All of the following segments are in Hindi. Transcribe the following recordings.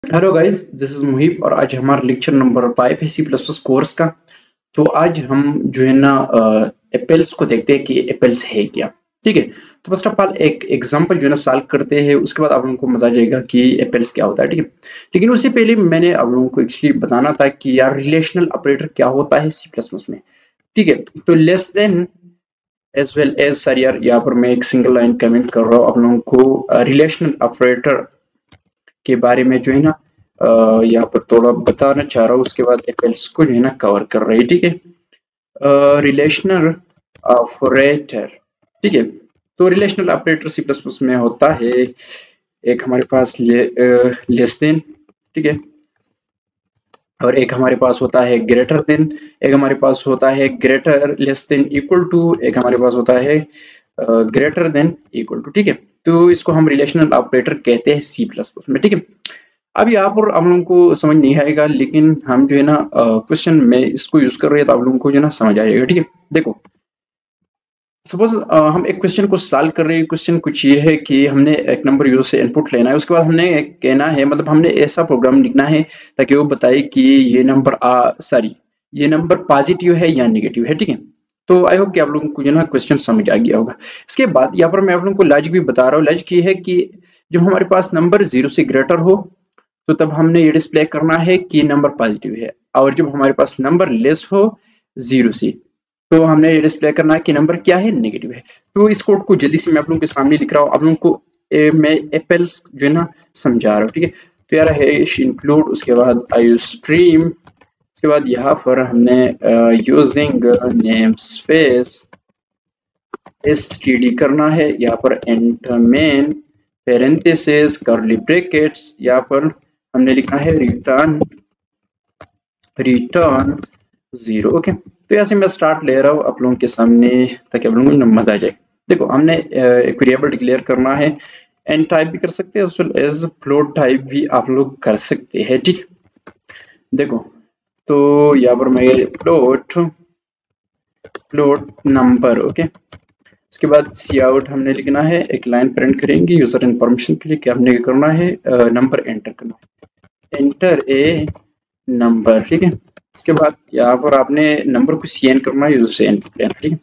हेलो गाइस, दिस इज मुहिब और आज हमारा लेक्चर नंबर 5 है सी प्लस प्लस कोर्स का। तो आज हम जो है ना एपेल्स को देखते हैं कि एपेल्स है क्या। ठीक है। तो फर्स्ट ऑफ ऑल एक एग्जांपल जो है ना सॉल्व करते हैं, उसके बाद आप लोगों को मजा आ जाएगा कि एपेल्स क्या होता है। ठीक है। लेकिन उससे पहले मैंने आप लोगों को एक्चुअली बताना था कि यार रिलेशनल ऑपरेटर क्या होता है सी प्लस प्लस में। ठीक है। तो less than as well as sir, यार यहाँ पर मैं एक सिंगल लाइन कमेंट कर रहा हूँ आप लोगों को रिलेशनल ऑपरेटर के बारे में जो है ना यहाँ पर थोड़ा बताना चाह रहा हूँ। उसके बाद एपेल्स को जो है ना कवर कर रही है। ठीक है। Relational operator. ठीक है। तो relational operator C plus plus में होता है एक हमारे पास लेस देन। ठीक है। और एक हमारे पास होता है ग्रेटर देन, एक हमारे पास होता है greater less than equal to, एक हमारे पास होता है ग्रेटर देन इक्वल टू। ठीक है। तो इसको हम रिलेशनल ऑपरेटर कहते हैं सी प्लस प्लस में। ठीक है। अब यहाँ पर आप लोगों को समझ नहीं आएगा, लेकिन हम जो है ना क्वेश्चन में इसको यूज कर रहे हैं तो आप लोगों को जो है ना समझ आ जाएगा। ठीक है। देखो, सपोज हम एक क्वेश्चन को सॉल्व कर रहे हैं। क्वेश्चन कुछ ये है कि हमने एक नंबर यूजर से इनपुट लेना है, उसके बाद हमने एक कहना है, मतलब हमने ऐसा प्रोग्राम लिखना है ताकि वो बताए कि ये नंबर ये नंबर पॉजिटिव है या नेगेटिव है। ठीक है। तो आई होप कि आप लोगों को जो है ना क्वेश्चन समझ आ गया होगा। इसके बाद यहाँ पर मैं आप लोगों को लॉजिक भी बता रहा हूँ। लॉजिक ये है कि जब हमारे पास नंबर 0 से ग्रेटर हो तो तब हमने ये डिस्प्ले करना है कि नंबर पॉजिटिव है, और जब हमारे पास नंबर लेस हो 0 से तो हमने ये डिस्प्ले करना है कि नंबर क्या है, नेगेटिव है। तो इस कोड को जल्दी से मैं आप लोगों के सामने लिख रहा हूँ, आप लोगों को मैं एपेल्स जो है ना समझा रहा हूँ। ठीक है। तो यार हैश इंक्लूड, उसके बाद आई स्ट्रीम, उसके बाद यहाँ पर हमने यूजिंग नेम स्पेस std करना है, यहाँ पर enter main parenthesis curly brackets, यहाँ पर हमने लिखना है रिटर्न 0। ओके। तो यहाँ से मैं स्टार्ट ले रहा हूँ आप लोगों के सामने ताकि आप लोगों को मजा आ जाए। देखो, हमने एक वेरिएबल डिक्लेयर करना है, एन टाइप भी कर सकते हैं as well as float type भी आप लोग कर सकते हैं। ठीक। देखो, तो यहाँ पर मैं फ्लोट नंबर। ओके। इसके बाद सी आउट हमने लिखना है, एक लाइन प्रिंट करेंगे यूजर इन्फॉर्मेशन के लिए कि हमने करना है नंबर एंटर करना है, एंटर ए नंबर। ठीक है। इसके बाद यहाँ पर आपने नंबर को सीएन करना है यूजर से इनपुट लेना। ठीक है।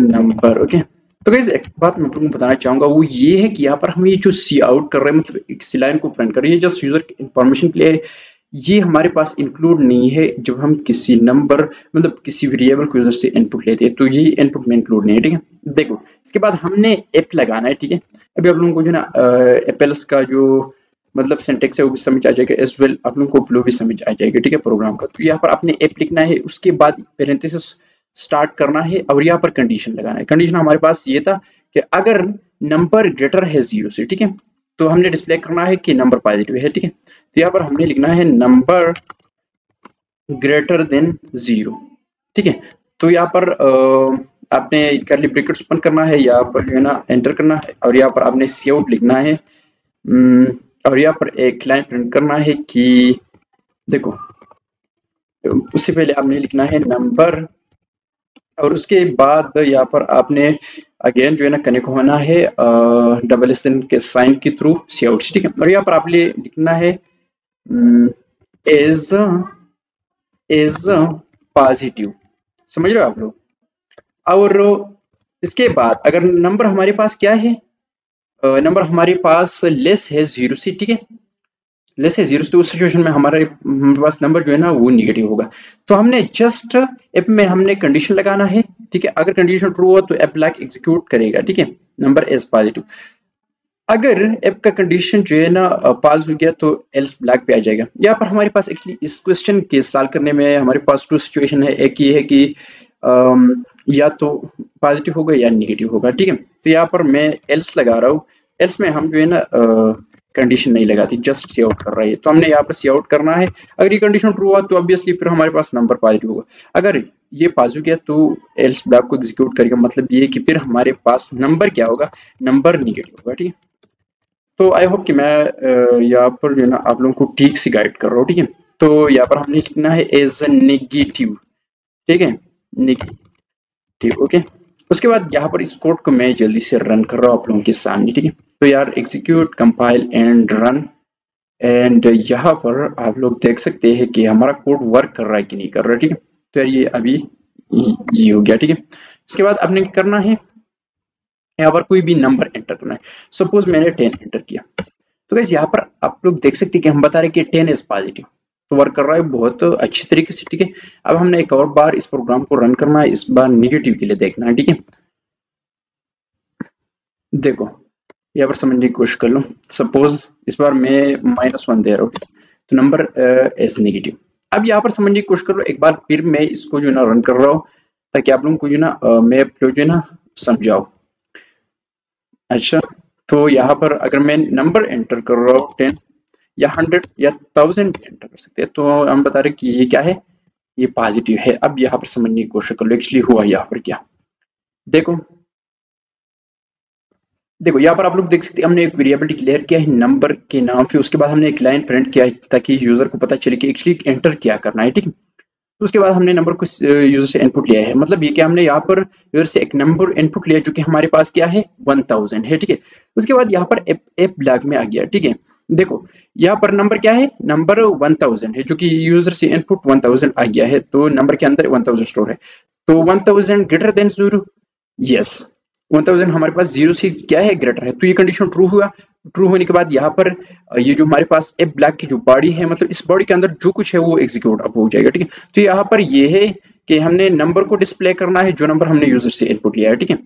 नंबर। ओके। तो गाइस एक बात मैं आपको बताना चाहूंगा, वो ये है कि यहाँ पर हम ये जो सी आउट कर रहे हैं, मतलब एक सी लाइन को प्रिंट कर रहे हैं, जस्ट यूजर इन्फॉर्मेशन के लिए। ये हमारे पास इंक्लूड नहीं है जब हम किसी नंबर, मतलब किसी वेरिएबल को यूजर से इनपुट लेते हैं, तो ये इनपुट में इंक्लूड नहीं है। ठीक है। देखो, इसके बाद हमने एप लगाना है। ठीक है। अभी आप लोगों को जो ना एपेल्स का जो मतलब सिंटेक्स है वो भी समझ आ जाएगा, एज वेल आप लोगों को फ्लो भी समझ आ जाएगा। ठीक है। प्रोग्राम का तो यहाँ पर आपने एप लिखना है, उसके बाद पेरेंथेसिस स्टार्ट करना है और यहाँ पर कंडीशन लगाना है। कंडीशन हमारे पास ये था कि अगर नंबर ग्रेटर है 0 से, ठीक है, तो हमने डिस्प्ले करना है कि नंबर पॉजिटिव है। ठीक है। तो यहाँ पर हमने लिखना है नंबर ग्रेटर देन 0। ठीक है। तो यहाँ पर आपने कर्ली ब्रैकेट्स ओपन करना है, यहाँ पर जो है ना एंटर करना है, और यहाँ पर आपने सी आउट लिखना है। और यहाँ पर एक लाइन प्रिंट करना है कि देखो, उससे पहले आपने लिखना है नंबर, और उसके बाद यहाँ पर आपने अगेन जो है ना कनेक्ट होना है डबल एस के साइन के थ्रू सी आउट। ठीक है। और यहाँ पर आपने लिखना है एज एज पॉजिटिव। समझ रहे हो आप लोग। और इसके बाद अगर नंबर हमारे पास क्या है, नंबर हमारे पास लेस है 0 से। ठीक है। लेस है 0 से, तो उस सिचुएशन में हमारे पास नंबर जो है ना वो नेगेटिव होगा। तो हमने जस्ट एप में हमने कंडीशन लगाना है। ठीक है। अगर कंडीशन ट्रू हो तो एप ब्लैक एग्जीक्यूट करेगा। ठीक है। Number as positive. अगर एप का कंडीशन जो है ना पास हो गया तो एल्स ब्लैक पे आ जाएगा। यहाँ पर हमारे पास एक्चुअली इस क्वेश्चन के सॉल्व करने में हमारे पास टू सिचुएशन है। एक ये है कि या तो पॉजिटिव होगा या नेगेटिव होगा। ठीक है। तो यहाँ पर मैं एल्स लगा रहा हूँ। एल्स में हम जो है ना कंडीशन नहीं लगाती, जस्ट सी आउट कर रहा है, तो हमने यहाँ पर सी आउट करना है। अगर ये कंडीशन ट्रू हुआ तो ऑब्वियसली फिर हमारे पास नंबर पॉजिटिव होगा। अगर ये पॉजिटिव गया तो एल्स ब्लॉक को एग्जीक्यूट करेगा, मतलब ये कि फिर हमारे पास नंबर क्या होगा, नंबर नेगेटिव होगा। ठीक है। तो आई होप कि मैं यहाँ पर जो है ना आप लोगों को ठीक से गाइड कर रहा हूँ। ठीक है। तो यहाँ पर हमने लिखना है एज नेगेटिव। ठीक है। नेगेटिव। ओके। उसके बाद यहाँ पर इस कोड को मैं जल्दी से रन कर रहा हूँ आप लोगों के सामने। ठीक है। तो यार execute compile and run. And यहाँ पर आप लोग देख सकते हैं कि हमारा कोड वर्क कर रहा है कि नहीं कर रहा है, ठीक है। तो यार ये अभी ये हो गया, ठीक है। इसके बाद आपने क्या करना है, यहाँ पर कोई भी नंबर एंटर करना है। सपोज मैंने 10 एंटर किया, तो गाइस यहाँ पर आप लोग देख सकते हैं कि हम बता रहे हैं कि 10 इज पॉजिटिव, तो वर्क कर रहा है बहुत अच्छी तरीके से, ठीक है। अब हमने एक और बार इस प्रोग्राम को रन करना है, इस बार नेगेटिव के लिए देखना है, ठीक है। देखो यहाँ पर समझने की कोशिश कर लो। सपोज इस बार मैं -1 दे रहा हूँ, तो नंबर इज नेगेटिव। अब यहाँ पर समझने की कोशिश कर लो, एक बार फिर मैं इसको जो है ना रन कर रहा हूँ, ताकि आप लोगों को जो है ना मैं जो है ना समझाऊं। अच्छा, तो यहाँ पर अगर मैं नंबर एंटर कर रहा हूँ 10 या 100 या 1000 एंटर कर सकते हैं, तो हम बता रहे हैं कि ये क्या है, ये पॉजिटिव है। अब यहाँ पर समझने की कोशिश कर लो एक्चुअली हुआ यहाँ पर क्या। देखो देखो यहाँ पर आप लोग देख सकते हैं, हमने एक वेरिएबल डिक्लेयर किया है नंबर के नाम पे, उसके बाद हमने एक लाइन प्रिंट किया है ताकि यूजर को पता चले कि एक्चुअली एंटर क्या करना है, ठीक है। तो उसके बाद हमने नंबर को यूजर से इनपुट लिया है, मतलब ये कि हमने यहाँ पर यूजर से एक नंबर इनपुट लिया जो कि हमारे पास क्या है 1000 है, ठीक है। उसके बाद यहाँ पर एप ब्लैक में आ गया, ठीक है। देखो यहाँ पर नंबर क्या है, नंबर 1000 है, जो कि यूजर से इनपुट 1000 आ गया है, तो नंबर के अंदर 1000 स्टोर है। तो 1000 ग्रेटर देन 0, यस 1000 हमारे पास 0 से क्या है ग्रेटर है, तो ये कंडीशन ट्रू हुआ। ट्रू होने के बाद यहाँ पर ये जो हमारे पास एप ब्लैक की जो बॉडी है, मतलब इस बॉडी के अंदर जो कुछ है वो एग्जीक्यूट अब हो जाएगा, ठीक है। तो यहाँ पर ये है कि हमने नंबर को डिस्प्ले करना है जो नंबर हमने यूजर से इनपुट लिया है, ठीक है।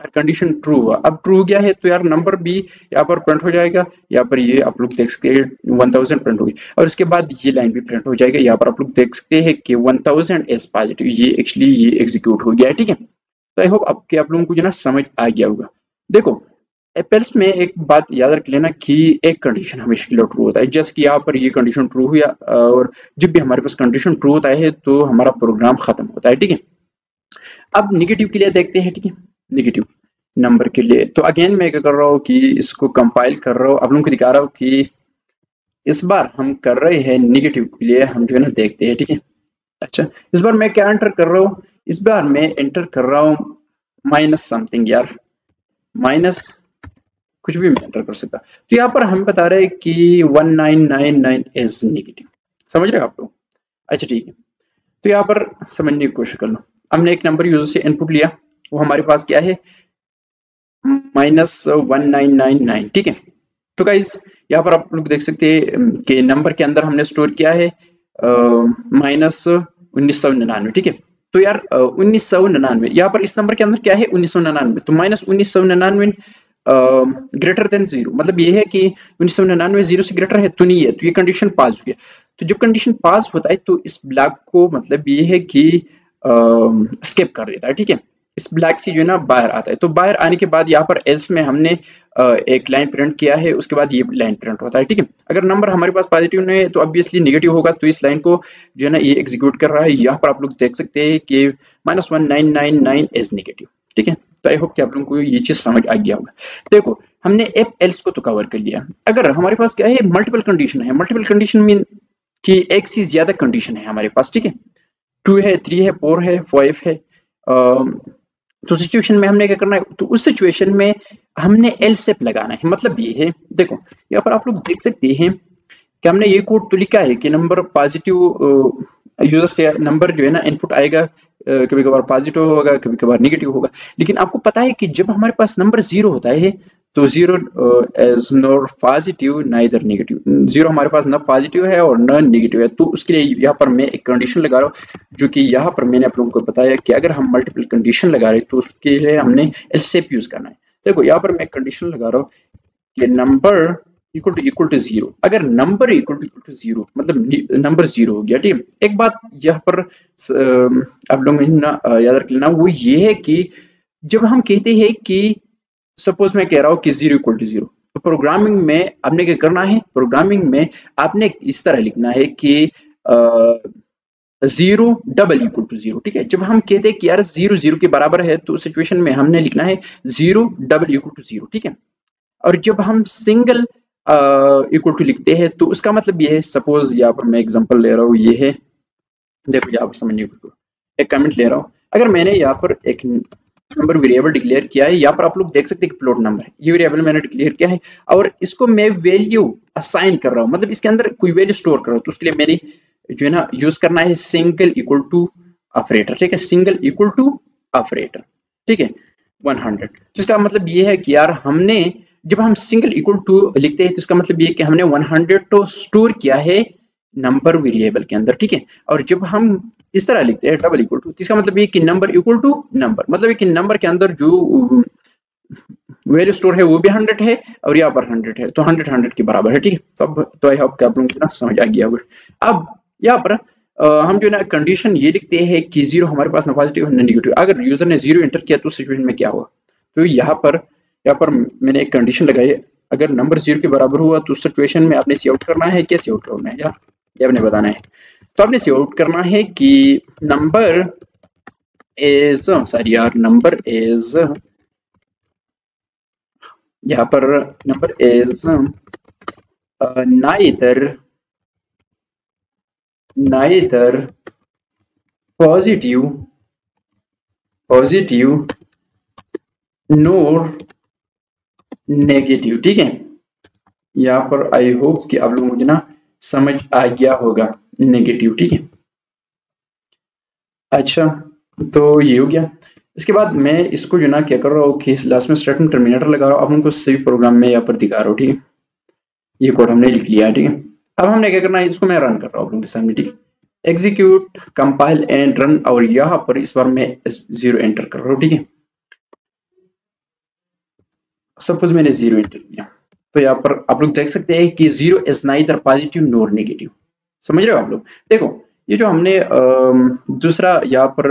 कंडीशन ट्रू हुआ, अब ट्रू हो गया है तो यार नंबर भी यहाँ पर प्रिंट हो जाएगा। यहाँ पर ये आप लोग देख सकते हैं 1000 प्रिंट होगी, और इसके बाद ये लाइन भी प्रिंट हो जाएगा। यहाँ पर आप लोग देख सकते हैं कि 1000 इज पॉजिटिव, ये एक्चुअली ये एग्जीक्यूट हो गया है, ठीक है। तो आई होप आपके आप लोगों को जो ना समझ आ गया होगा। देखो एपेल्स में एक बात याद रख लेना कि एक कंडीशन हमेशा के लिए ट्रू होता है, जैसे कि यहाँ पर ये कंडीशन ट्रू हुआ, और जब भी हमारे पास कंडीशन ट्रू होता है तो हमारा प्रोग्राम खत्म होता है, ठीक है। अब निगेटिव के लिए देखते हैं, ठीक है। निगेटिव नंबर के लिए तो अगेन मैं क्या कर रहा हूँ कि इसको कंपाइल कर रहा हूँ, आप लोगों को दिखा रहा हूँ कि इस बार हम कर रहे हैं निगेटिव के लिए, हम जो है ना देखते हैं, ठीक है। अच्छा, इस बार मैं क्या एंटर कर रहा हूँ, इस बार मैं एंटर कर रहा हूँ माइनस समथिंग, यार माइनस कुछ भी मैं एंटर कर सकता। तो यहाँ पर हम बता रहे हैं कि 1999 इज नेगेटिव, समझ रहे हो आप लोग। अच्छा ठीक है, तो यहाँ पर समझने की कोशिश कर लो। हमने एक नंबर यूजर से इनपुट लिया, वो हमारे पास क्या है -1999, ठीक है। तो गाइज यहाँ पर आप लोग देख सकते हैं कि नंबर के अंदर हमने स्टोर किया है -1999, ठीक है। तो यार 1999 यहाँ पर इस नंबर के अंदर क्या है 1999, तो -1999 ग्रेटर देन 0, मतलब ये है कि 1999 0 से ग्रेटर है तो नहीं है, तो ये कंडीशन पास हो गया। तो जब कंडीशन पास होता है तो इस ब्लॉक को मतलब ये है कि स्किप कर देता है, ठीक है। इस ब्लैक से जो है ना बाहर आता है, तो बाहर आने के बाद यहाँ पर एल्स में हमने एक लाइन प्रिंट किया है, उसके बाद ये लाइन प्रिंट होता है, ठीक है। अगर नंबर हमारे पास पॉजिटिव नहीं है तो ऑब्वियसली नेगेटिव होगा, तो इस लाइन को जो है ना ये एग्जीक्यूट कर रहा है। यहाँ पर आप लोग देख सकते हैं कि -1999 इज नेगेटिव, ठीक है। तो आई होप कि आप लोगों को ये चीज समझ आ गया होगा। देखो हमने एफ एल्स को तो कवर कर लिया। अगर हमारे पास क्या है मल्टीपल कंडीशन है, मल्टीपल कंडीशन मीन कि एक से ज्यादा कंडीशन है हमारे पास, ठीक है। 2 है, 3 है, 4 है, 5 है, तो सिचुएशन में हमने क्या करना है, तो उस सिचुएशन में हमने एलसेप लगाना है। मतलब ये है, देखो यहाँ पर आप लोग देख सकते हैं कि हमने ये कोड तो लिखा है कि नंबर पॉजिटिव यूजर से नंबर जो है ना इनपुट आएगा, कभी कभार पॉजिटिव होगा, कभी कभार नेगेटिव होगा। लेकिन आपको पता है कि जब हमारे पास नंबर 0 होता है तो 0 is not positive neither negative, 0 हमारे पास न पॉजिटिव है और न नेगेटिव है। तो उसके लिए यहाँ पर मैं एक कंडीशन लगा रहा हूँ, जो कि यहाँ पर मैंने आप लोगों को बताया कि अगर हम मल्टीपल कंडीशन लगा रहे हैं तो उसके लिए हमने एलसेप यूज करना है। देखो यहाँ पर मैं कंडीशन लगा रहा हूँ कि नंबर इक्वल टू 0, अगर नंबर इक्वल टू 0 मतलब नंबर 0 हो गया, ठीक है। एक बात यहाँ पर आप लोग याद रख लेना, वो ये है कि जब हम कहते हैं कि सपोज मैं कह रहा हूँ कि 0 इक्वल टू 0, तो प्रोग्रामिंग में आपने क्या करना है, प्रोग्रामिंग में आपने इस तरह लिखना है कि 0 डबल इक्वल टू 0, ठीक है। जब हम कहते हैं कि यार 0 0 के बराबर है तो उस सिचुएशन में हमने लिखना है 0 डबल इक्वल टू 0, ठीक है। और जब हम सिंगल इक्वल टू लिखते हैं तो उसका मतलब ये है, सपोज यहाँ पर मैं एग्जांपल ले रहा हूँ, ये है, देखो यहाँ पर समझने को एक कमेंट ले रहा हूँ। अगर मैंने यहाँ पर एक नंबर वेरिएबल डिक्लेयर किया है। यहाँ पर आप लोग देख सकते हैं कि फ्लोट नंबर है, ये वेरिएबल मैंने डिक्लेयर किया है और इसको मैं वैल्यू असाइन कर रहा हूँ, मतलब इसके अंदर कोई वैल्यू स्टोर कर रहा हूँ। तो उसके लिए मैंने जो है ना यूज करना है सिंगल इक्वल टू ऑपरेटर, ठीक है, सिंगल इक्वल टू ऑपरेटर, ठीक है, 100। तो इसका मतलब ये है कि यार हमने जब हम सिंगल इक्वल टू लिखते हैं तो इसका मतलब ये है कि हमने 100 तो स्टोर किया है नंबर वेरिएबल के अंदर, ठीक है। और जब हम इस तरह लिखते हैं डबल इक्वल टू, तो इसका मतलब ये कि नंबर इक्वल टू नंबर, मतलब कि नंबर के अंदर जो वैल्यू स्टोर है वो भी 100 है और यहाँ पर 100 है, तो 100 के बराबर है, ठीक है। तब तो आई होप कि आप लोगों को ना समझ आ गया होगा। अब यहाँ पर हम जो है ना कंडीशन ये लिखते हैं कि 0 हमारे पास ना पॉजिटिव ना नेगेटिव। अगर यूजर ने 0 एंटर किया तो सिचुएशन में क्या हुआ, तो यहाँ पर मैंने एक कंडीशन लगाई, अगर नंबर 0 के बराबर हुआ तो सिचुएशन में आपने सी आउट करना है, क्या सी आउट करना है यार, ये आपने बताना है। तो आपने सी आउट करना है कि नंबर इज, सॉरी यार, नंबर इज, यहाँ पर number is neither positive nor negative, ठीक है। यहाँ पर आई होप कि आप लोगों को ना समझ आ गया होगा, नेगेटिव, ठीक है। अच्छा, तो ये हो गया। इसके बाद मैं इसको जो ना क्या कर रहा हूँ कि लास्ट में स्टेटमेंट टर्मिनेटर लगा रहा हूँ, अब उनको सभी प्रोग्राम में यहाँ पर दिखा रहा हूँ, ठीक है। ये कोड हमने लिख लिया है, ठीक है। अब हमने क्या करना है, इसको मैं रन कर रहा हूँ आप लोगों के सामने, ठीक है। एग्जीक्यूट, कंपाइल एंड रन, और यहाँ पर इस बार मैं 0 एंटर कर रहा हूँ, ठीक है। सपोज मैंने 0 एंटर किया, तो यहाँ पर आप लोग देख सकते हैं कि 0 is neither positive nor negative. समझ रहे हो आप लोग? देखो ये जो हमने दूसरा यहाँ पर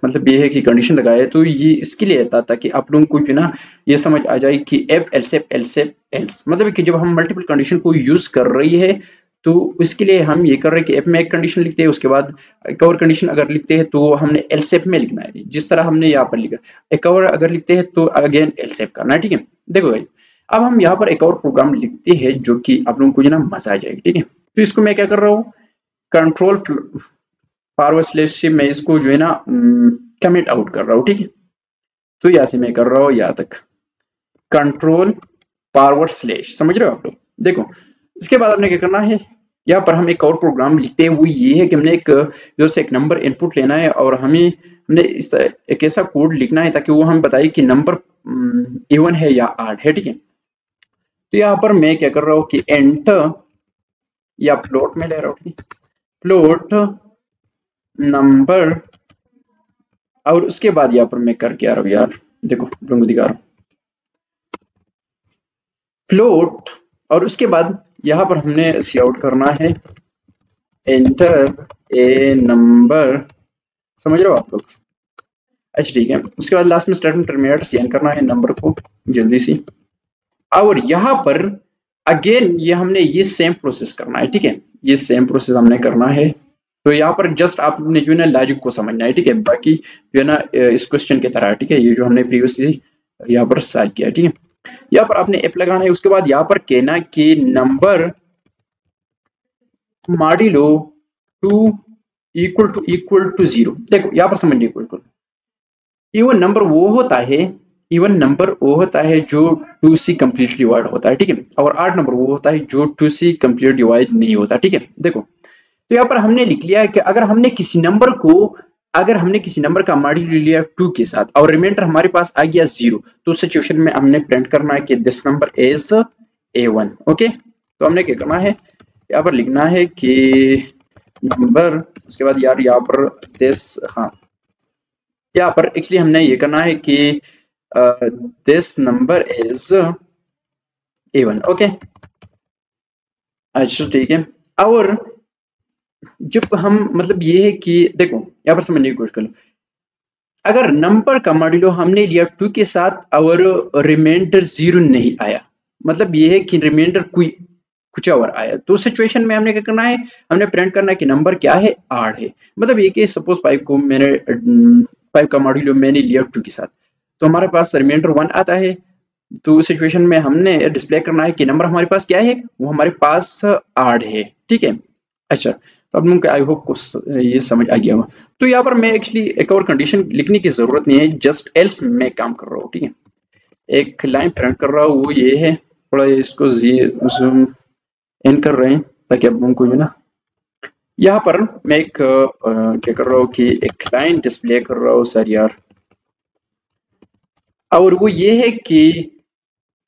मतलब ये है कि कंडीशन लगाया है, तो ये इसके लिए आता था कि आप लोगों को जो ना ये समझ आ जाए कि एफ एल्स मतलब कि जब हम मल्टीपल कंडीशन को यूज कर रही है तो इसके लिए हम ये कर रहे हैं कि एफ में एक कंडीशन लिखते हैं, उसके बाद एक और कंडीशन अगर लिखते हैं तो हमने एल्सेफ में लिखना है, जिस तरह हमने यहाँ पर लिखा। एक और अगर लिखते हैं तो अगेन एल्सेफ करना है, ठीक है। देखो गाइस, अब हम यहाँ पर एक और प्रोग्राम लिखते हैं जो कि आप लोगों को जो ना मजा आ जाएगी, ठीक है। तो इसको मैं क्या कर रहा हूँ, कंट्रोल फॉरवर्ड स्लैश से मैं इसको जो है ना कमेंट आउट कर रहा हूँ, ठीक है। तो यहाँ से मैं कर रहा हूँ यहाँ तक कंट्रोल फॉरवर्ड स्लैश, समझ रहे हो आप लोग? देखो इसके बाद आपने क्या करना है, यहाँ पर हम एक और प्रोग्राम लिखते हैं, वो ये है कि हमने एक नंबर इनपुट लेना है और हमने एक ऐसा कोड लिखना है ताकि वो हमें बताए कि नंबर इवन है या ऑड है, ठीक है। तो यहाँ पर मैं क्या कर रहा हूँ कि एंटर या फ्लोट में ले रहा हूँ, फ्लोट नंबर, और उसके बाद यहाँ पर मैं करके आ रहा हूँ यार, देखो लोगों को दिखा रहा हूँ फ्लोट, और उसके बाद यहाँ पर हमने सी आउट करना है एंटर ए नंबर, समझ रहे हो आप लोग? अच्छा ठीक है। उसके बाद लास्ट में स्टेटमेंट टर्मिनेटर सीएन करना है नंबर को जल्दी से, और यहाँ पर अगेन ये हमने ये सेम प्रोसेस करना है, ठीक है। ये सेम प्रोसेस हमने करना है, तो यहाँ पर जस्ट आपने जो है ना लॉजिक को समझना है, ठीक है। बाकी जो है ना इस क्वेश्चन की तरह, ठीक है, ये जो हमने प्रीवियसली यहाँ पर सॉल्व किया, ठीक है। यहाँ पर आपने एफ लगाना है, उसके बाद यहाँ पर कहना कि नंबर मॉड्यूलो 2 इक्वल टू 0। देखो यहाँ पर समझिए, इक्वल इवन नंबर वो होता है, इवन नंबर वो होता है जो 2 से कंप्लीटली डिवाइड होता है, ठीक है। और ऑड नंबर वो होता है जो 2 से कंप्लीट डिवाइड नहीं होता, ठीक है। देखो तो यहाँ पर हमने लिख लिया है कि अगर हमने किसी नंबर का मॉड्यूल लिया 2 के साथ और रिमाइंडर हमारे पास आ गया 0, तो उस सिचुएशन में हमने प्रिंट करना है कि this number is A1। Okay, तो हमने क्या करना है, यहाँ पर लिखना है कि नंबर, उसके बाद यार यहाँ पर दिस, हाँ यहाँ पर एक्चुअली हमने ये करना है कि this number is A1। Okay, अच्छा ठीक है। और जब हम मतलब ये है कि देखो यहाँ पर समझने की कोशिश करो, अगर नंबर का मॉड्यूलो हमने लिया 2 के साथ और रिमाइंडर 0 नहीं आया, मतलब ये है कि रिमाइंडर कुछ और आया, तो सिचुएशन में हमने क्या करना है, हमने प्रिंट करना है कि नंबर क्या है, ऑड है। मतलब ये कि सपोज 5 का मॉड्यूलो मैंने लिया 2 के साथ, तो हमारे पास रिमाइंडर 1 आता है, तो सिचुएशन में हमने डिस्प्ले करना है कि नंबर हमारे पास क्या है, वो हमारे पास ऑड है, ठीक है। अच्छा, तो आप लोगों को आई होप को ये समझ आ गया होगा। तो यहाँ पर मैं एक्चुअली एक और कंडीशन लिखने की जरूरत नहीं है, जस्ट एल्स मैं काम कर रहा हूँ, ठीक है। एक लाइन प्रिंट कर रहा हूँ, वो ये है, थोड़ा इसको जूम इन कर रहे हैं ताकि आप लोगों को जो ना, यहाँ पर मैं एक क्या कर रहा हूँ कि एक लाइन डिस्प्ले कर रहा हूँ सर यार, और वो ये है कि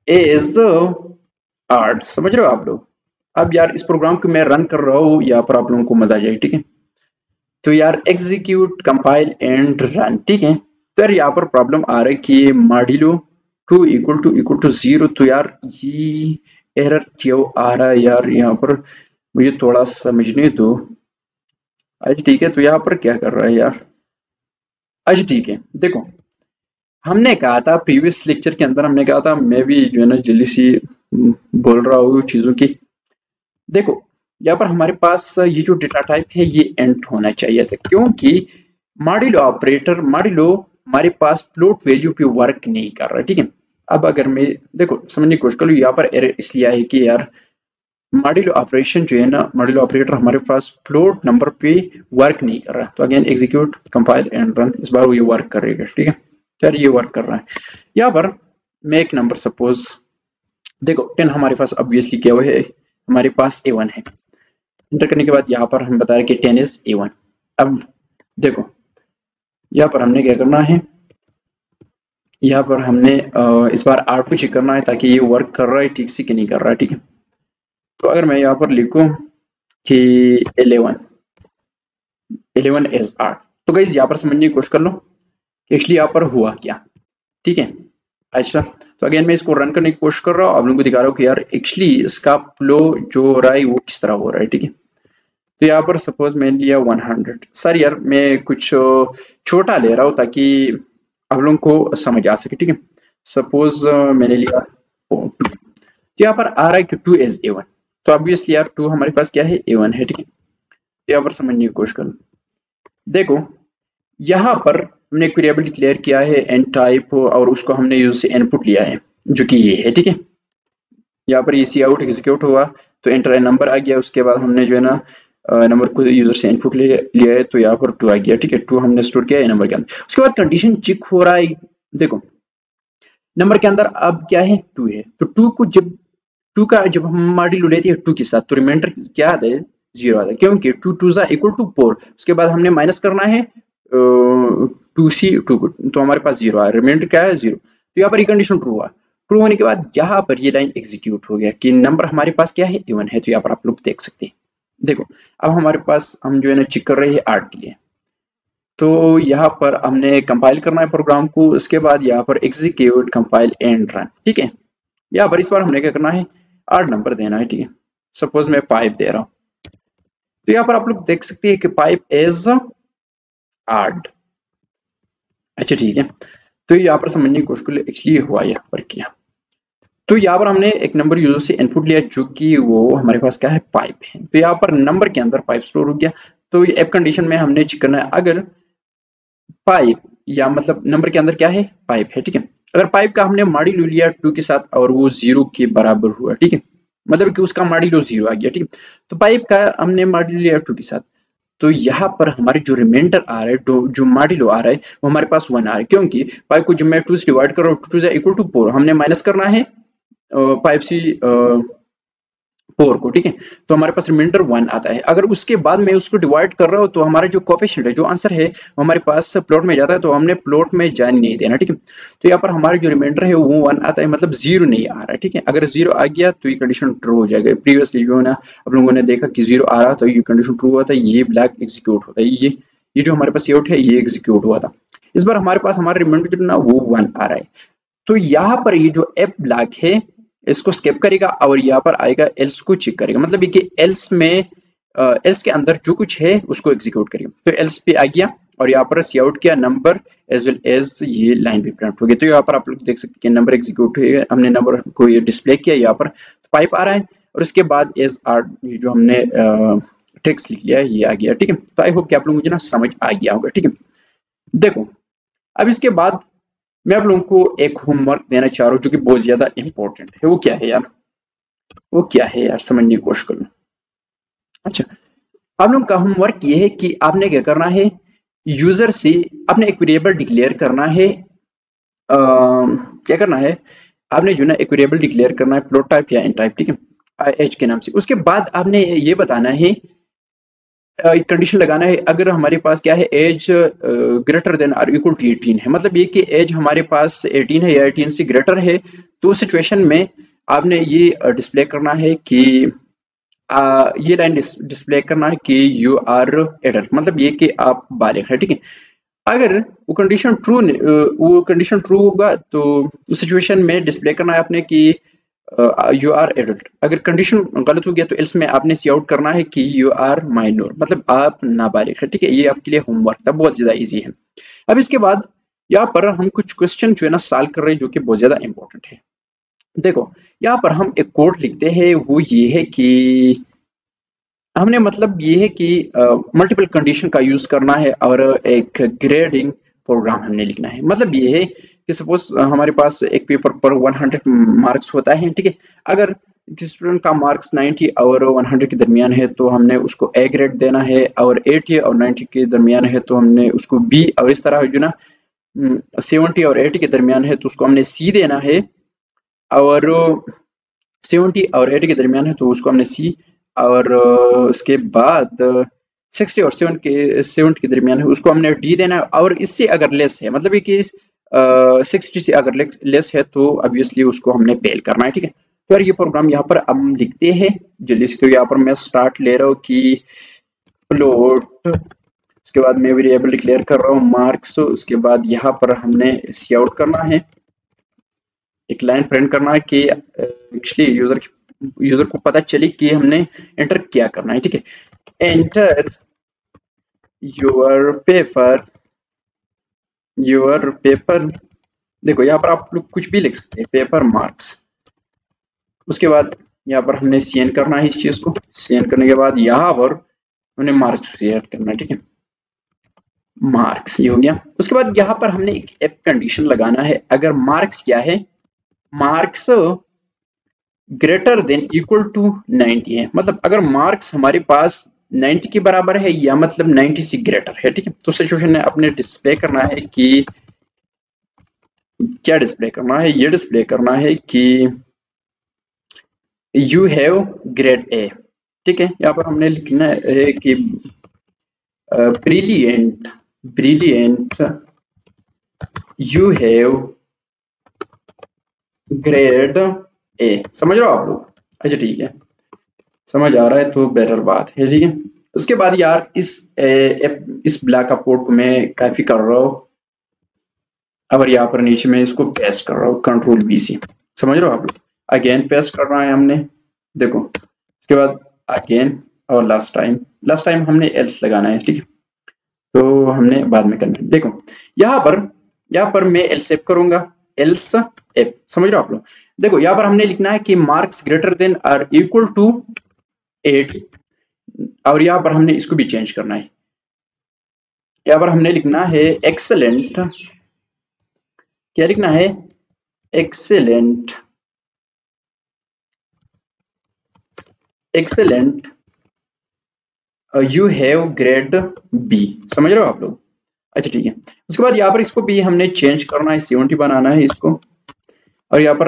इज द आर्ट, समझ रहे हो आप लोग। अब यार इस प्रोग्राम को मैं रन कर रहा हूँ, यहाँ पर आप लोगों को मजा आ जाएगा, ठीक है। तो यार एग्जीक्यूट कंपाइल एंड रन, ठीक है। तो यार यहाँ पर प्रॉब्लम आ रहा है कि माडिलो टू इक्वल टू 0, तो यार ये एरर क्यों आ रहा है यार, यहाँ पर मुझे थोड़ा समझने दो। अच्छा ठीक है, तो यहाँ पर क्या कर रहा है यार, अच्छा ठीक है, देखो हमने कहा था प्रीवियस लेक्चर के अंदर, हमने कहा था, मैं भी जो है ना जल्दी सी बोल रहा हूँ चीजों की। देखो यहाँ पर हमारे पास ये जो डेटा टाइप है ये एंट होना चाहिए था, क्योंकि मॉड्यूलो ऑपरेटर, मॉड्यूलो हमारे पास फ्लोट वैल्यू पे वर्क नहीं कर रहा है, ठीक है। अब अगर मैं देखो समझने की कोशिश करूँ, यहाँ पर एरर इसलिए है कि यार मॉड्यूलो ऑपरेशन जो है ना, मॉड्यूलो ऑपरेटर हमारे पास फ्लोट नंबर पे वर्क नहीं कर रहा। तो again execute compile and run, इस बार वो ये वर्क करेगा, ठीक है। तो यार ये वर्क कर रहा है। यहाँ पर मैं एक नंबर सपोज, देखो 10 हमारे पास ऑब्वियसली क्या हुआ है, हमारे पास A1 है। इंटर करने के बाद यहाँ पर हम बता रहे कि 10 इज A1। अब देखो यहाँ पर हमने क्या करना है, यहाँ पर हमने इस बार R को चेक करना है ताकि ये वर्क कर रहा है ठीक से कि नहीं कर रहा है, ठीक है। तो अगर मैं यहाँ पर लिखूं कि 11 इज R, तो गाइस यहाँ पर समझने की कोशिश कर लो कि एक्चुअली यहाँ पर हुआ क्या, ठीक है। अच्छा तो अगेन मैं इसको रन करने की कोशिश कर रहा हूँ, आप लोगों को दिखा रहा हूँ कि यार एक्चुअली इसका फ्लो जो हो रहा है वो किस तरह हो रहा है, ठीक है। तो यहाँ पर सपोज मैंने लिया 100, सर यार मैं कुछ छोटा ले रहा हूँ ताकि आप लोगों को समझ आ सके, ठीक है। सपोज मैंने लिया 2, तो यहाँ पर आ रहा है कि 2 इज A1, तो ऑब्वियसली यार 2 हमारे पास क्या है, A1 है, ठीक है। तो यहाँ पर समझने की कोशिश करो, देखो यहाँ पर हमने एक वेरिएबल डिक्लेयर किया है एन टाइप, और उसको हमने यूजर से इनपुट लिया है जो कि ये है, ठीक है। यहाँ पर सी आउट एग्जीक्यूट हुआ तो एंटर नंबर आ गया, उसके बाद हमने जो है ना नंबर को यूजर से इनपुट लिया है, तो यहाँ पर 2 आ गया, ठीक है। 2 हमने स्टोर किया है नंबर के अंदर। उसके बाद कंडीशन चेक हो रहा है, देखो नंबर के अंदर अब क्या है, 2 है, तो 2 को जब 2 का जब हम मॉड्यूलो लेते हैं 2 के साथ, तो रिमाइंडर क्या आता है, 0 आता है, क्योंकि 2 2 इक्वल टू 4। उसके बाद हमने माइनस करना है 2 को, तो हमारे पास 0 आया, रिमाइंडर क्या है, 0। तो यहाँ पर ये कंडीशन ट्रू हुआ। ट्रू होने के बाद यहाँ पर ये लाइन एग्जीक्यूट हो गया कि नंबर हमारे पास क्या है, A1 है। तो यहाँ पर आप लोग देख सकते हैं, देखो अब हमारे पास हम जो है ना चेक कर रहे हैं 8 के लिए। तो यहाँ पर हमने कंपाइल करना है प्रोग्राम को, उसके बाद यहाँ पर एग्जीक्यूट कंपाइल एंड रन, ठीक है। यहाँ पर इस बार हमने क्या करना है, 8 नंबर देना है, ठीक है। सपोज मैं 5 दे रहा हूँ, तो यहाँ पर आप लोग देख सकते हैं कि 5 इज 8। अच्छा ठीक है, तो यहाँ पर समझने की कोशिश कर एक्चुअली हुआ यहाँ पर किया। तो यहाँ पर हमने एक नंबर यूजर से इनपुट लिया जो कि वो हमारे पास क्या है, 5 है। तो यहाँ पर नंबर के अंदर 5 स्टोर हो गया। तो ये एप कंडीशन में हमने चेक करना है, अगर 5 या मतलब नंबर के अंदर क्या है, 5 है, ठीक है। अगर 5 का हमने मॉड्यूलो लिया 2 के साथ और वो 0 के बराबर हुआ, ठीक है, मतलब कि उसका मॉड्यूलो 0 आ गया, ठीक है। तो 5 का हमने मॉड्यूलो लिया 2 के साथ, तो यहाँ पर हमारे जो रिमाइंडर आ रहा है, जो मॉड्यूलो आ रहा है वो हमारे पास 1 आ रहा है, क्योंकि 5 को जब मैं 2 से डिवाइड कर रहा हूँ 2 इक्वल टू 4, हमने माइनस करना है 5 से 4 को, ठीक है। तो हमारे पास रिमाइंडर 1 आता है। अगर उसके बाद मैं उसको डिवाइड कर रहा हूँ तो हमारा जो कोफिशिएंट है, जो आंसर है वो हमारे पास प्लॉट में जाता है, तो हमने प्लॉट में जाने नहीं देना, ठीक है। तो यहाँ पर हमारा जो रिमाइंडर है वो 1 आता है, मतलब 0 नहीं आ रहा है, ठीक है। अगर 0 आ गया तो ये कंडीशन ट्रू हो जाएगा। प्रीवियसली जो है ना आप लोगों ने देखा कि 0 आ रहा तो ये कंडीशन ट्रू हुआ था, ये ब्लैक एग्जीक्यूट होता है, ये जो हमारे पास आउट है ये एग्जीक्यूट हुआ था। इस बार हमारे पास हमारा रिमाइंडर जो ना वो 1 आ रहा है। तो यहाँ पर ये जो एफ ब्लैक है इसको स्किप करेगा और यहाँ पर आएगा एल्स को चेक करेगा, मतलब ये कि एल्स में एल्स के अंदर जो कुछ है उसको एग्जीक्यूट करेगा। तो एल्स पे आ गया और यहाँ पर सी आउट किया नंबर एज वेल एज ये लाइन भी प्रिंट हो गई। तो यहाँ पर आप लोग देख सकते हैं नंबर एग्जीक्यूट हुआ, हमने नंबर को ये डिस्प्ले किया, यहाँ पर पाइप आ रहा है और उसके बाद एज आर जो हमने टेक्स्ट लिख लिया है ये आ गया, ठीक है। तो आई होप कि आप लोगों को ना समझ आ गया होगा, ठीक है। देखो अब इसके बाद मैं आप लोगों को एक होमवर्क देना चाह रहा हूँ जो कि बहुत ज्यादा इंपॉर्टेंट है। वो क्या है यार, वो क्या है यार, समझने की कोशिश करो। अच्छा आप लोगों का होमवर्क ये है कि आपने क्या करना है, यूजर से आपने एक वेरिएबल डिक्लेयर करना है। क्या करना है, आपने जो ना एक वेरिएबल डिक्लेयर करना है फ्लोट टाइप या इन टाइप, ठीक है, एज के नाम से। उसके बाद आपने ये बताना है, एक कंडीशन लगाना है, अगर हमारे पास क्या है, एज ग्रेटर देन और इक्वल टू 18 है, मतलब ये कि एज हमारे पास 18 है या 18 से ग्रेटर है, तो उस सिचुएशन में आपने ये डिस्प्ले करना है कि ये लाइन डिस्प्ले करना है कि यू आर एडल्ट, मतलब ये कि आप बालिग हैं, ठीक है। अगर वो कंडीशन ट्रू होगा तो उस सिचुएशन में डिस्प्ले करना है आपने कि यू आर एडल्ट। अगर कंडीशन गलत हो गया तो एल्स में आपने सी आउट करना है कि यू आर माइनर, मतलब आप नाबालिग है, ठीक है। ये आपके लिए होमवर्क था, बहुत ज्यादा इजी है। अब इसके बाद यहाँ पर हम कुछ क्वेश्चन जो है ना सॉल्व कर रहे हैं, जो कि बहुत ज्यादा इंपॉर्टेंट है। देखो, यहाँ पर हम एक कोड लिखते हैं, वो ये है कि हमने मतलब ये है कि मल्टीपल कंडीशन का यूज करना है और एक ग्रेडिंग प्रोग्राम हमने लिखना है। मतलब ये है कि सपोज हमारे पास एक पेपर पर 100 मार्क्स होता है, ठीक है। अगर किसी स्टूडेंट का मार्क्स 90 और 100 के दरमियान है तो हमने उसको ए ग्रेड देना है, और 80 और 90 के दरमियान है तो हमने उसको बी, और इस तरह जो ना 70 और 80 के दरमियान है तो उसको हमने सी देना है, और 70 और 80 के दरमियान है तो उसको हमने सी, और उसके बाद 60 और 70 के दरमियान है उसको हमने डी देना है, और इससे अगर लेस है, मतलब ये कि 60 से अगर लेस है तो ऑब्वियसली उसको हमने फेल करना है, ठीक है। तो यार ये प्रोग्राम यहाँ पर हम लिखते हैं जल्दी से। तो यहाँ पर मैं स्टार्ट ले रहा हूँ कि फ्लोट, उसके बाद मैं वेरिएबल डिक्लेयर कर रहा हूँ मार्क्स, उसके बाद यहाँ पर हमने सी आउट करना है, एक लाइन प्रिंट करना है कि एक्चुअली यूजर को पता चले कि हमने एंटर क्या करना है, ठीक है। Enter your paper. देखो यहाँ पर आप लोग कुछ भी लिख सकते हैं, पेपर मार्क्स। उसके बाद यहाँ पर हमने सीएन करना है इस चीज को। सीएन करने के बाद यहाँ पर हमने मार्क्स ऐड करना है, ठीक है, मार्क्स ये हो गया। उसके बाद यहाँ पर हमने एक एफ कंडीशन लगाना है, अगर मार्क्स क्या है, marks greater than equal to 90 है, मतलब अगर मार्क्स हमारे पास 90 के बराबर है या मतलब 90 से ग्रेटर है, ठीक है। तो सिचुएशन में अपने डिस्प्ले करना है कि क्या डिस्प्ले करना है, ये डिस्प्ले करना है कि यू हैव ग्रेड ए, ठीक है। यहाँ पर हमने लिखना है कि brilliant you have grade A. समझ रहे हो आप लोग? अच्छा ठीक है, समझ आ रहा है तो बेटर बात है, ठीक है। उसके बाद यार इस ब्लॉक का कोड को मैं कॉपी कर रहा हूँ, और यहाँ पर नीचे मैं इसको पेस्ट कर रहा हूँ, कंट्रोल बी सी। समझ रहे हो आप लोग? अगेन पेस्ट करना है हमने, देखो। उसके बाद अगेन, और लास्ट टाइम हमने एल्स लगाना है, ठीक है। तो हमने बाद में करना है। देखो यहाँ पर मैं एल्स एफ करूंगा, एल्स एफ। समझ रहे हो आप लोग? देखो यहाँ पर हमने लिखना है कि मार्क्स ग्रेटर देन और इक्वल टू 8, और यहाँ पर हमने इसको भी चेंज करना है। यहाँ पर हमने लिखना है एक्सेलेंट, क्या लिखना है, excellent you have grade B. समझ रहे हो आप लोग? अच्छा ठीक है। उसके बाद यहाँ पर इसको भी हमने चेंज करना है, 70 बनाना है इसको, और यहाँ पर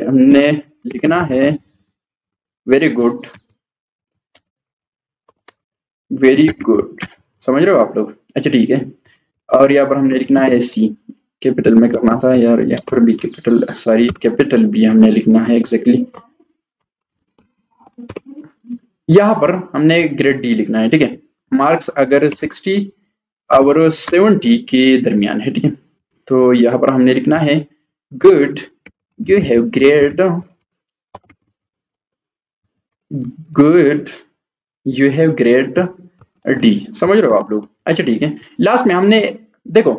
हमने लिखना है वेरी गुड। समझ रहे हो आप लोग? अच्छा ठीक है। और यहाँ पर हमने लिखना है सी, कैपिटल में करना था यार, यहाँ पर भी कैपिटल, सॉरी कैपिटल बी हमने लिखना है एग्जैक्टली। यहाँ पर हमने ग्रेड डी लिखना है, ठीक है। मार्क्स अगर 60 और 70 के दरमियान है, ठीक है। तो यहाँ पर हमने लिखना है good you have grade D. समझ रहे हो आप लोग? अच्छा ठीक है। लास्ट में हमने, देखो,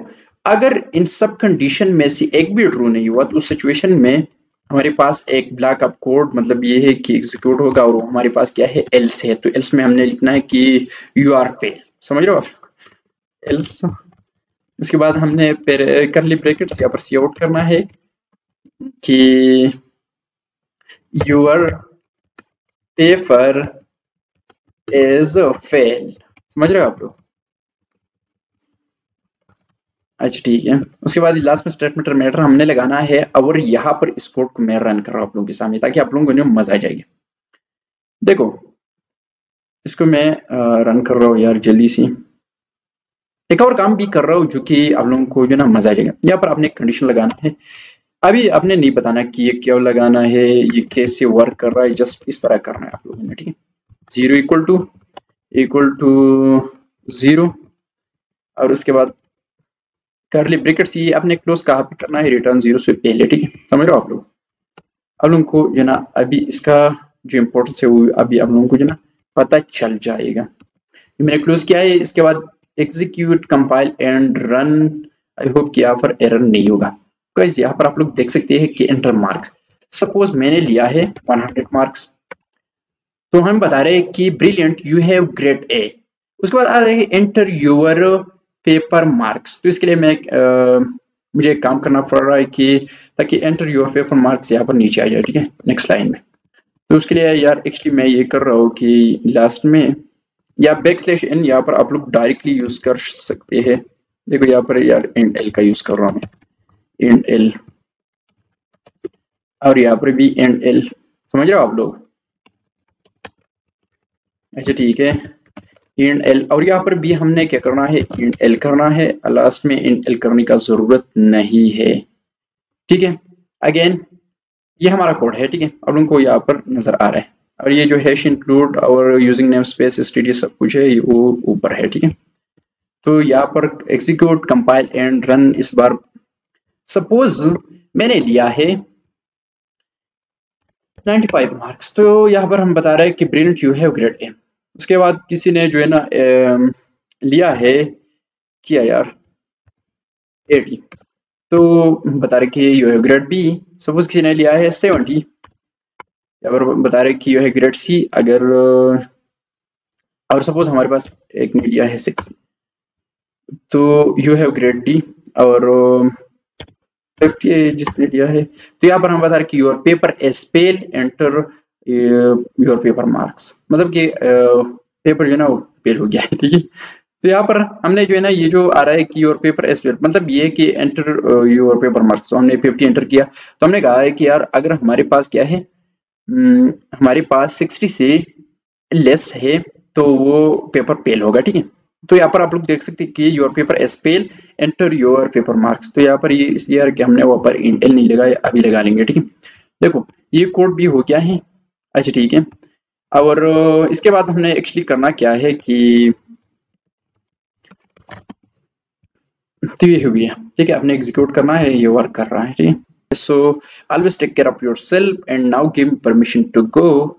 अगर इन सब कंडीशन में से एक भी ट्रू नहीं हुआ तो उस सिचुएशन में हमारे पास एक ब्लॉक ऑफ कोड, मतलब ये है कि एग्जीक्यूट होगा, और हमारे पास क्या है, एल्स है। तो एल्स में हमने लिखना है कि यू आर फेल। समझ रहे हो आप? एल्स, उसके बाद हमने करली ब्रैकेट्स यहाँ पर सी आउट करना है कि योर पेपर इज फेल। समझ रहे हो आप लोग? अच्छा ठीक है। उसके बाद लास्ट में स्टेटमेंट टर्मिनेटर हमने लगाना है और यहाँ पर इस कोड को मैं रन कर रहा हूँ आप लोगों के सामने ताकि आप लोगों को मजा आ जाएगी। देखो इसको मैं रन कर रहा हूँ यार जल्दी सी। एक और काम भी कर रहा हूँ जो कि आप लोगों को जो ना मजा आ जाएगा। यहाँ पर आपने एक कंडीशन लगाना है। अभी आपने नहीं बताना कि ये क्यों लगाना है, ये कैसे वर्क कर रहा है, जस्ट इस तरह करना है आप लोगों ने, ठीक है। 0 इक्वल टू 0 और उसके बाद करली ब्रैकेट्स, ये आपने क्लोज कहाँ पे करना है, रिटर्न 0 से पहले, ठीक है। समझ रहे हो आप लोग? अब लोगों को जो ना अभी इसका जो इम्पोर्टेंस है वो अभी आप लोगों को जो ना पता चल जाएगा। मैंने क्लोज किया है। इसके बाद execute compile and run. I hope कि यहाँ पर एरर नहीं होगा। गाइस यहाँ पर आप लोग देख सकते हैं कि एंटर मार्क्स, सपोज मैंने लिया है 100 मार्क्स, तो हम बता रहे हैं कि brilliant you have grade A. उसके बाद आ रहे हैं एंटर योर पेपर मार्क्स। तो इसके लिए मैं मुझे एक काम करना पड़ रहा है कि ताकि एंटर योर पेपर मार्क्स यहाँ पर नीचे आ जाए, ठीक है, नेक्स्ट लाइन में। तो उसके लिए यार एक्चुअली मैं ये कर रहा हूँ कि लास्ट में या बैकस्लैश n यहाँ पर आप लोग डायरेक्टली यूज कर सकते हैं। देखो यहाँ पर यार इंट एल का यूज कर रहा हूँ मैं, इंट एल, और यहाँ पर भी इंट एल। समझ रहे हो आप लोग? अच्छा ठीक है, इंट एल, और यहाँ पर भी हमने क्या करना है, इंट एल करना है। लास्ट में इंट एल करने का जरूरत नहीं है, ठीक है। अगेन ये हमारा कोड है, ठीक है, अब उनको यहाँ पर नजर आ रहा है। और ये जो हैश इंक्लूड और यूजिंग नेम स्पेस स्टडी सब कुछ है वो ऊपर है, ठीक है। तो यहाँ पर एग्जीक्यूट कंपाइल एंड रन। इस बार सपोज मैंने लिया है 95 मार्क्स, तो यहाँ पर हम बता रहे हैं कि brilliant you have grade A. उसके बाद किसी ने जो है ना लिया है, किया यार 80, तो बता रहे कि you have grade B. Suppose किसी ने लिया है 70, यहाँ पर बता रहे कि यू है ग्रेड सी। अगर और सपोज हमारे पास एक ने लिया है 60, तो यू हैव ग्रेड डी। और जिसने लिया है, तो यहाँ पर हम बता रहे कि your paper spell enter your paper marks, मतलब कि पेपर जो है ना वो फेल हो गया है, ठीक है। तो यहाँ पर हमने जो है ना ये जो आ रहा है कि योर पेपर स्पेल, मतलब ये कि एंटर योर पेपर मार्क्स, तो हमने 50 एंटर किया। तो हमने कहा है कि यार अगर हमारे पास क्या है, हमारे पास 60 से लेस है तो वो पेपर फेल होगा, ठीक है। तो यहाँ पर आप लोग देख सकते हैं कि your paper spell enter your paper marks. तो यहाँ पर ये इसलिए कि हमने वहाँ पर इंटेल नहीं लगाया, अभी लगा लेंगे, ठीक है। देखो ये कोड भी हो गया है। अच्छा ठीक है, और इसके बाद हमने एक्चुअली करना क्या है कि तो ये हो गया, ठीक है, आपने एग्जीक्यूट करना है, ये वर्क कर रहा है, ठीक है। So always take care of yourself and now give me permission to go.